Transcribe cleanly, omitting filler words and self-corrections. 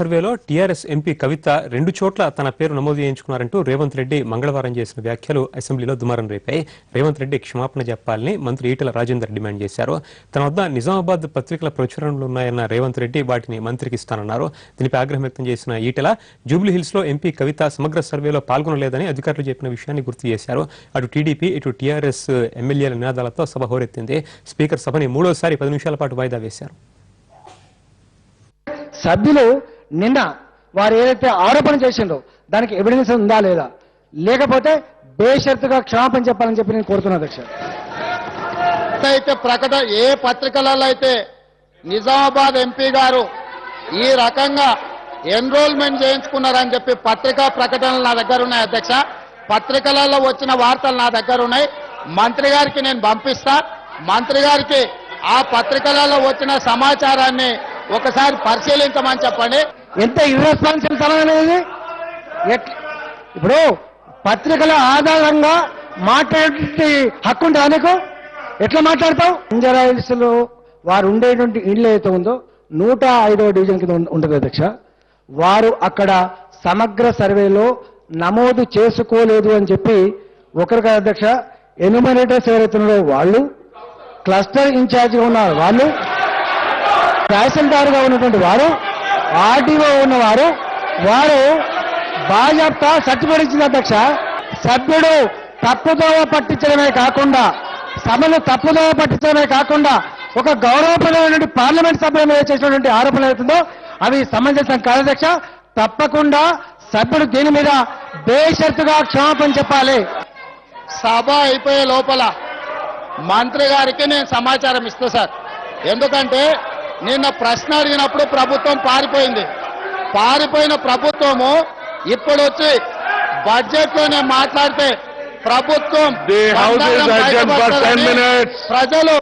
సర్వేలో TRS MP కవిత 2 చోట్ల తన పేరు నమోదు చేయించుకున్నారంటూ రేవంత్ రెడ్డి మంగళవారం చేసిన వ్యాఖ్యలు అసెంబ్లీలో దుమారం రేపాయి. రేవంత్ రెడ్డి క్షమాపణ చెప్పాలని మంత్రి ఈటెల రాజేందర్ డిమాండ్ చేశారు. తన వద్ద నిజామాబాద్ పత్రికల ప్రచురణలు ఉన్నాయన్న రేవంత్ రెడ్డి వాటిని మంత్రికి ఇస్తానన్నారు. దీనిపై ఆగ్రహం వ్యక్తం చేసిన ఈటెల జూబ్లీహిల్స్ లో ఎంపీ కవిత సమగ్ర సర్వేలో పాల్గొనలేదని అధికారులు చెప్పిన విషయాన్ని గుర్తు చేశారు. అటు టీడీపీ ఇటు టీఆర్ఎస్ ఎమ్మెల్యేల నినాదాలతో సభ హోరెత్తింది. స్పీకర్ సభని మూడోసారి 10 నిమిషాల పాటు వాయిదా వేశారు. సభ్యులు నిన్న వారు ఏదైతే ఆరోపణ చేసిండో దానికి ఎవిడెన్స్ ఉందా లేదా, లేకపోతే బేషరతుగా క్షమాపణ చెప్పాలని చెప్పి నేను కోరుతున్నా అధ్యక్ష. అయితే ప్రకటన ఏ పత్రికలలో అయితే నిజామాబాద్ ఎంపీ గారు ఈ రకంగా ఎన్రోల్మెంట్ చేయించుకున్నారని చెప్పి పత్రికా ప్రకటనలు నా దగ్గర ఉన్నాయి అధ్యక్ష. పత్రికలలో వచ్చిన వార్తలు నా దగ్గర ఉన్నాయి. మంత్రి గారికి నేను పంపిస్తా. మంత్రి గారికి ఆ పత్రికలలో వచ్చిన సమాచారాన్ని ఒకసారి పరిశీలించమని చెప్పండి. ఎంత ఇర్రెస్పాన్సిబుల్ సమాధానం ఇది. ఇప్పుడు పత్రికల ఆధారంగా మాట్లాడే హక్కు ఉంటుందా నీకు? ఎట్లా మాట్లాడతావు? బంజారాహిల్స్ లో వారు ఉండేటువంటి ఇల్లు అయితే ఉందో 105వ డివిజన్ కింద ఉంటుంది అధ్యక్ష. వారు అక్కడ సమగ్ర సర్వేలో నమోదు చేసుకోలేదు అని చెప్పి ఒకరికి అధ్యక్ష, ఎన్యూమరేటర్స్ ఎవరైతున్నారో వాళ్ళు, క్లస్టర్ ఇన్ఛార్జిగా ఉన్నారు వాళ్ళు, తహసీల్దార్గా ఉన్నటువంటి వారు, ఆర్డీఓ ఉన్నవారు, వారు బాజాప్తా సర్టిఫికేట్ ఇచ్చింది అధ్యక్ష. సభ్యుడు తప్పుదోవ పట్టించడమే కాకుండా, సభను తప్పుదోవ పట్టించడమే కాకుండా ఒక గౌరవప్రదమైనటువంటి పార్లమెంట్ సభ్యుల మీద చేసినటువంటి ఆరోపణలు అవుతుందో అవి సమంజసం కాదు అధ్యక్ష. తప్పకుండా సభ్యుడు దీని మీద బేషరతుగా క్షమాపణ చెప్పాలి. సభ అయిపోయే లోపల మంత్రి గారికి నేను సమాచారం ఇస్తా సార్. ఎందుకంటే నిన్న ప్రశ్న అడిగినప్పుడు ప్రభుత్వం పారిపోయింది. పారిపోయిన ప్రభుత్వము ఇప్పుడు వచ్చి బడ్జెట్ లోనే మాట్లాడితే ప్రభుత్వం ప్రజలు